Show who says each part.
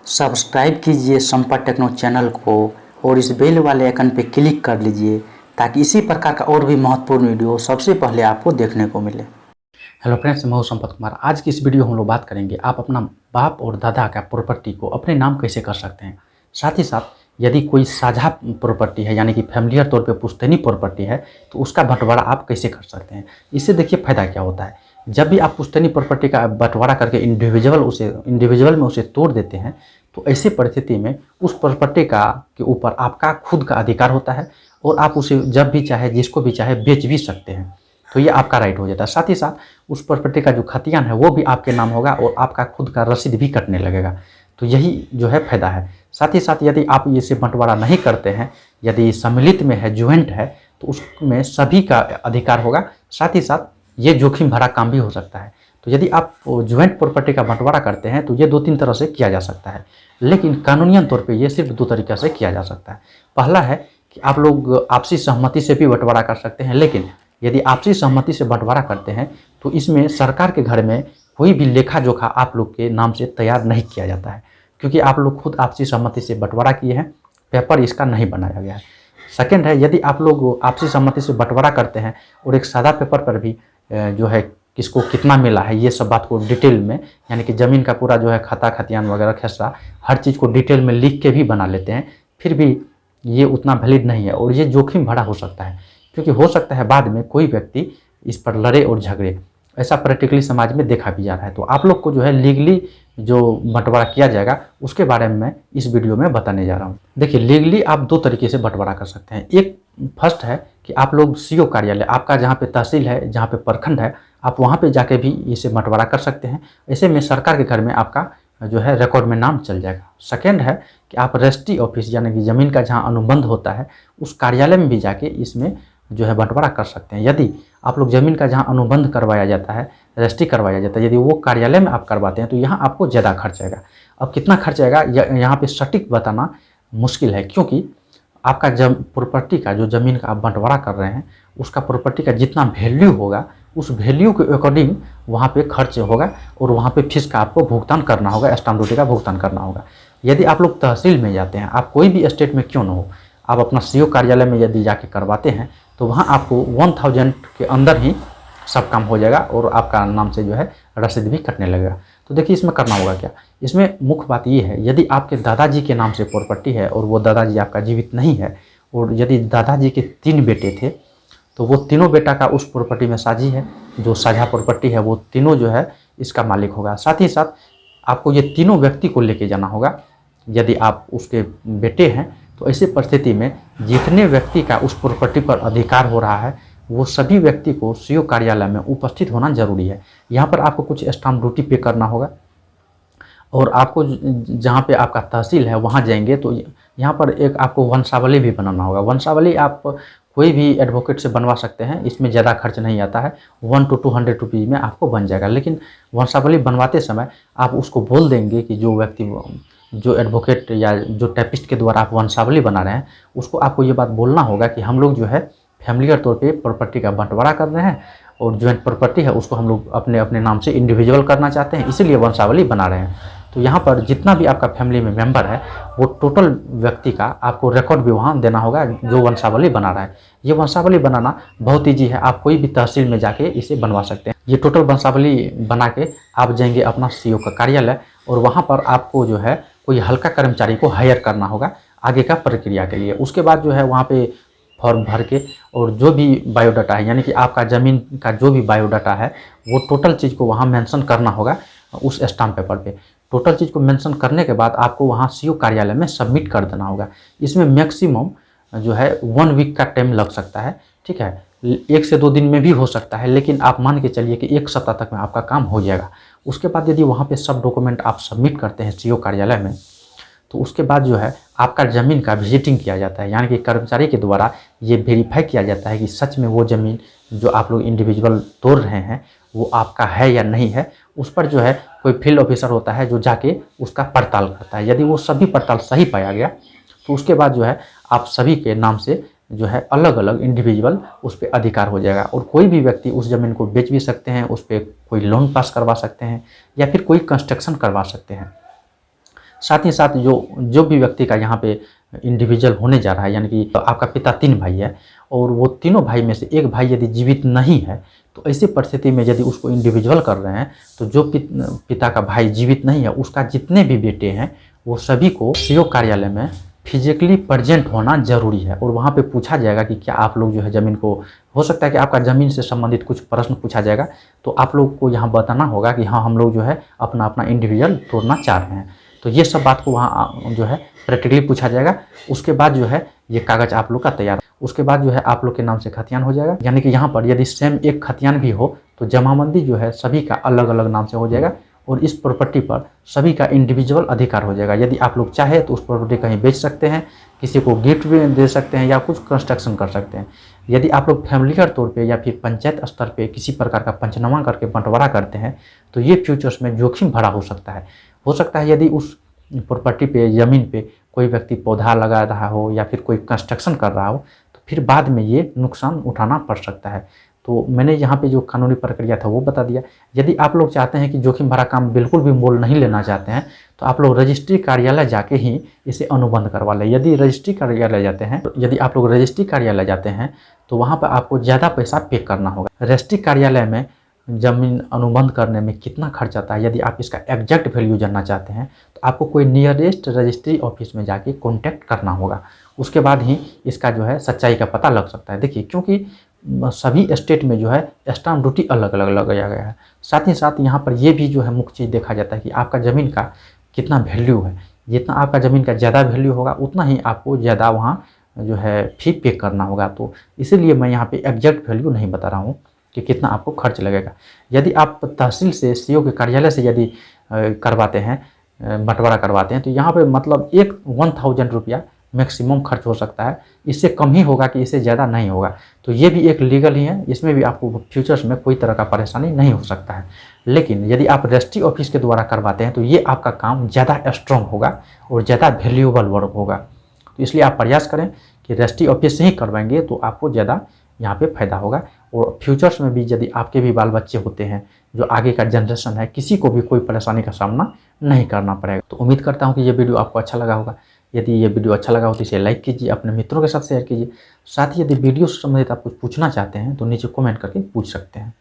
Speaker 1: Subscribe कीजिए Sampat techno channel को और इस बेल वाले आइकन पर क्लिक कर लीजिए ताकि इसी प्रकार का और भी महत्वपूर्ण वीडियो सबसे पहले आपको देखने को मिले। हेलो फ्रेंड्स, मैं हूं संपत कुमार। आज की इस वीडियो में हम लोग बात करेंगे आप अपना बाप और दादा का प्रॉपर्टी को अपने नाम कैसे कर सकते हैं। साथ ही साथ यदि कोई साझा प्रॉपर्टी है यानी कि फैमिलियर तौर पे पुश्तैनी प्रॉपर्टी है तो उसका बंटवारा आप कैसे कर सकते हैं। इससे देखिए फ़ायदा क्या होता है। जब भी आप पुश्तैनी प्रॉपर्टी का बंटवारा करके इंडिविजुअल में उसे तोड़ देते हैं तो ऐसी परिस्थिति में उस प्रॉपर्टी के ऊपर आपका खुद का अधिकार होता है और आप उसे जब भी चाहे जिसको भी चाहे बेच भी सकते हैं। तो ये आपका राइट हो जाता है। साथ ही साथ उस प्रॉपर्टी का जो खतियान है वो भी आपके नाम होगा और आपका खुद का रसीद भी कटने लगेगा। तो यही जो है फायदा है। साथ ही साथ यदि आप इसे बंटवारा नहीं करते हैं, यदि सम्मिलित में है, ज्वाइंट है, तो उसमें सभी का अधिकार होगा। साथ ही साथ ये जोखिम भरा काम भी हो सकता है। तो यदि आप ज्वाइंट प्रॉपर्टी का बंटवारा करते हैं तो ये 2-3 तरह से किया जा सकता है, लेकिन कानूनियन तौर पे ये सिर्फ 2 तरीक़े से किया जा सकता है। पहला है कि आप लोग आपसी सहमति से भी बंटवारा कर सकते हैं, लेकिन यदि आपसी सहमति से बंटवारा करते हैं तो इसमें सरकार के घर में कोई भी लेखा जोखा आप लोग के नाम से तैयार नहीं किया जाता है, क्योंकि आप लोग खुद आपसी सहमति से बंटवारा किए हैं, पेपर इसका नहीं बनाया गया है। सेकंड है, यदि आप लोग आपसी सहमति से बंटवारा करते हैं और एक सादा पेपर पर भी जो है किसको कितना मिला है ये सब बात को डिटेल में, यानी कि ज़मीन का पूरा जो है खाता खतियान वगैरह खसरा हर चीज़ को डिटेल में लिख के भी बना लेते हैं, फिर भी ये उतना वैलिड नहीं है और ये जोखिम भरा हो सकता है, क्योंकि हो सकता है बाद में कोई व्यक्ति इस पर लड़े और झगड़े। ऐसा प्रैक्टिकली समाज में देखा भी जा रहा है। तो आप लोग को जो है लीगली जो बंटवारा किया जाएगा उसके बारे में मैं इस वीडियो में बताने जा रहा हूँ। देखिए, लीगली आप 2 तरीके से बंटवारा कर सकते हैं। एक फर्स्ट है कि आप लोग सीओ कार्यालय, आपका जहाँ पे तहसील है, जहाँ पे प्रखंड है, आप वहाँ पे जाके भी इसे बंटवारा कर सकते हैं। ऐसे में सरकार के घर में आपका जो है रिकॉर्ड में नाम चल जाएगा। सेकेंड है कि आप रजिस्ट्री ऑफिस यानी कि ज़मीन का जहाँ अनुबंध होता है उस कार्यालय में भी जाके इसमें जो है बंटवारा कर सकते हैं। यदि आप लोग ज़मीन का जहाँ अनुबंध करवाया जाता है, रजिस्ट्री करवाया जाता है, यदि वो कार्यालय में आप करवाते हैं तो यहाँ आपको ज़्यादा खर्च आएगा। अब कितना खर्च आएगा यहाँ पे सटीक बताना मुश्किल है, क्योंकि आपका प्रॉपर्टी का जो ज़मीन का आप बंटवारा कर रहे हैं उसका प्रॉपर्टी का जितना वैल्यू होगा उस वैल्यू के अकॉर्डिंग वहाँ पे खर्च होगा और वहाँ पे फीस का आपको भुगतान करना होगा, स्टाम्प ड्यूटी का भुगतान करना होगा। यदि आप लोग तहसील में जाते हैं, आप कोई भी स्टेट में क्यों न हो, आप अपना सीओ कार्यालय में यदि जाके करवाते हैं तो वहाँ आपको 1000 के अंदर ही सब काम हो जाएगा और आपका नाम से जो है रसीद भी कटने लगेगा। तो देखिए, इसमें करना होगा क्या। इसमें मुख्य बात ये है, यदि आपके दादाजी के नाम से प्रॉपर्टी है और वो दादाजी आपका जीवित नहीं है और यदि दादाजी के 3 बेटे थे तो वो तीनों बेटा का उस प्रॉपर्टी में साझी है, जो साझा प्रॉपर्टी है वो तीनों जो है इसका मालिक होगा। साथ ही साथ आपको ये तीनों व्यक्ति को लेके जाना होगा। यदि आप उसके बेटे हैं तो ऐसी परिस्थिति में जितने व्यक्ति का उस प्रॉपर्टी पर अधिकार हो रहा है वो सभी व्यक्ति को सीओ कार्यालय में उपस्थित होना जरूरी है। यहाँ पर आपको कुछ स्टाम्प ड्यूटी पे करना होगा और आपको जहाँ पे आपका तहसील है वहाँ जाएंगे तो यहाँ पर एक आपको वंशावली भी बनाना होगा। वंशावली आप कोई भी एडवोकेट से बनवा सकते हैं, इसमें ज़्यादा खर्च नहीं आता है, 1 to 200 रुपीज़ में आपको बन जाएगा। लेकिन वंशावली बनवाते समय आप उसको बोल देंगे कि जो व्यक्ति जो एडवोकेट या जो टाइपिस्ट के द्वारा आप वंशावली बना रहे हैं उसको आपको ये बात बोलना होगा कि हम लोग जो है फैमिलियर तौर पे प्रॉपर्टी का बंटवारा कर रहे हैं और ज्वाइंट प्रॉपर्टी है उसको हम लोग अपने अपने नाम से इंडिविजुअल करना चाहते हैं, इसीलिए वंशावली बना रहे हैं। तो यहाँ पर जितना भी आपका फैमिली में मेंबर है वो टोटल व्यक्ति का आपको रिकॉर्ड भी वहाँ देना होगा जो वंशावली बना रहा है। ये वंशावली बनाना बहुत ईजी है, आप कोई भी तहसील में जाके इसे बनवा सकते हैं। ये टोटल वंशावली बना के आप जाएंगे अपना सीओ का कार्यालय और वहाँ पर आपको जो है कोई हल्का कर्मचारी को हायर करना होगा आगे का प्रक्रिया के लिए। उसके बाद जो है वहाँ पे फॉर्म भर के और जो भी बायोडाटा है यानी कि आपका ज़मीन का जो भी बायोडाटा है वो टोटल चीज़ को वहाँ मेंशन करना होगा उस स्टाम्प पेपर पे। टोटल चीज़ को मेंशन करने के बाद आपको वहाँ सीओ कार्यालय में सबमिट कर देना होगा। इसमें मैक्सिमम जो है 1 वीक का टाइम लग सकता है, ठीक है, 1 से 2 दिन में भी हो सकता है, लेकिन आप मान के चलिए कि 1 सप्ताह तक में आपका काम हो जाएगा। उसके बाद यदि वहाँ पे सब डॉक्यूमेंट आप सबमिट करते हैं सीओ कार्यालय में तो उसके बाद जो है आपका ज़मीन का विजिटिंग किया जाता है, यानी कि कर्मचारी के द्वारा ये वेरीफाई किया जाता है कि सच में वो ज़मीन जो आप लोग इंडिविजुअल तोड़ रहे हैं वो आपका है या नहीं है। उस पर जो है कोई फील्ड ऑफिसर होता है जो जाके उसका पड़ताल करता है। यदि वो सभी पड़ताल सही पाया गया तो उसके बाद जो है आप सभी के नाम से जो है अलग अलग इंडिविजुअल उस पर अधिकार हो जाएगा और कोई भी व्यक्ति उस ज़मीन को बेच भी सकते हैं, उस पर कोई लोन पास करवा सकते हैं या फिर कोई कंस्ट्रक्शन करवा सकते हैं। साथ ही साथ जो भी व्यक्ति का यहाँ पे इंडिविजुअल होने जा रहा है, यानी कि आपका पिता 3 भाई है और वो तीनों भाई में से एक भाई यदि जीवित नहीं है, तो ऐसी परिस्थिति में यदि उसको इंडिविजुअल कर रहे हैं तो जो पिता का भाई जीवित नहीं है उसका जितने भी बेटे हैं वो सभी को सीओ कार्यालय में फिजिकली प्रेजेंट होना जरूरी है। और वहाँ पे पूछा जाएगा कि क्या आप लोग जो है ज़मीन को, हो सकता है कि आपका ज़मीन से संबंधित कुछ प्रश्न पूछा जाएगा, तो आप लोग को यहाँ बताना होगा कि हाँ हम लोग जो है अपना अपना इंडिविजुअल तोड़ना चाह रहे हैं। तो ये सब बात को वहाँ जो है प्रैक्टिकली पूछा जाएगा। उसके बाद जो है ये कागज़ आप लोग का तैयार, उसके बाद जो है आप लोग के नाम से खतियान हो जाएगा। यानी कि यहाँ पर यदि सेम एक खतियान भी हो तो जमाबंदी जो है सभी का अलग अलग नाम से हो जाएगा और इस प्रॉपर्टी पर सभी का इंडिविजुअल अधिकार हो जाएगा। यदि आप लोग चाहे तो उस प्रॉपर्टी कहीं बेच सकते हैं, किसी को गिफ्ट भी दे सकते हैं या कुछ कंस्ट्रक्शन कर सकते हैं। यदि आप लोग फैमिलियर तौर पे या फिर पंचायत स्तर पे किसी प्रकार का पंचनामा करके बंटवारा करते हैं तो ये फ्यूचर्स में जोखिम भरा हो सकता है। हो सकता है यदि उस प्रॉपर्टी पे, ज़मीन पे कोई व्यक्ति पौधा लगा रहा हो या फिर कोई कंस्ट्रक्शन कर रहा हो तो फिर बाद में ये नुकसान उठाना पड़ सकता है। तो मैंने यहाँ पे जो कानूनी प्रक्रिया था वो बता दिया। यदि आप लोग चाहते हैं कि जोखिम भरा काम बिल्कुल भी मोल नहीं लेना चाहते हैं तो आप लोग रजिस्ट्री कार्यालय जाके ही इसे अनुबंध करवा लें। यदि रजिस्ट्री कार्यालय जाते हैं, यदि आप लोग रजिस्ट्री कार्यालय जाते हैं तो वहाँ पर आपको ज़्यादा पैसा पे करना होगा। रजिस्ट्री कार्यालय में ज़मीन अनुबंध करने में कितना खर्च आता है, यदि आप इसका एग्जैक्ट वैल्यू जानना चाहते हैं तो आपको कोई नियरेस्ट रजिस्ट्री ऑफिस में जाके कॉन्टैक्ट करना होगा। उसके बाद ही इसका जो है सच्चाई का पता लग सकता है। देखिए, क्योंकि सभी स्टेट में जो है स्टाम्प ड्यूटी अलग अलग लगाया गया है। साथ ही साथ यहाँ पर ये भी जो है मुख्य चीज़ देखा जाता है कि आपका ज़मीन का कितना वैल्यू है। जितना आपका ज़मीन का ज़्यादा वैल्यू होगा उतना ही आपको ज़्यादा वहाँ जो है फी पे करना होगा। तो इसीलिए मैं यहाँ पे एग्जैक्ट वैल्यू नहीं बता रहा हूँ कि कितना आपको खर्च लगेगा। यदि आप तहसील से, सीओ के कार्यालय से यदि करवाते हैं, बंटवारा करवाते हैं तो यहाँ पे मतलब 1000 रुपया मैक्सिमम खर्च हो सकता है। इससे कम ही होगा कि इससे ज़्यादा नहीं होगा। तो ये भी एक लीगल ही है, इसमें भी आपको फ्यूचर्स में कोई तरह का परेशानी नहीं हो सकता है। लेकिन यदि आप रजिस्ट्री ऑफिस के द्वारा करवाते हैं तो ये आपका काम ज़्यादा स्ट्रॉन्ग होगा और ज़्यादा वैल्यूएबल वर्क होगा। तो इसलिए आप प्रयास करें कि रजिस्ट्री ऑफिस से ही करवाएंगे तो आपको ज़्यादा यहाँ पे फ़ायदा होगा। और फ्यूचर्स में भी यदि आपके भी बाल बच्चे होते हैं, जो आगे का जनरेशन है, किसी को भी कोई परेशानी का सामना नहीं करना पड़ेगा। तो उम्मीद करता हूँ कि ये वीडियो आपको अच्छा लगा होगा। यदि ये वीडियो अच्छा लगा हो तो इसे लाइक कीजिए, अपने मित्रों के साथ शेयर कीजिए। साथ ही यदि वीडियो से संबंधित आप कुछ पूछना चाहते हैं तो नीचे कमेंट करके पूछ सकते हैं।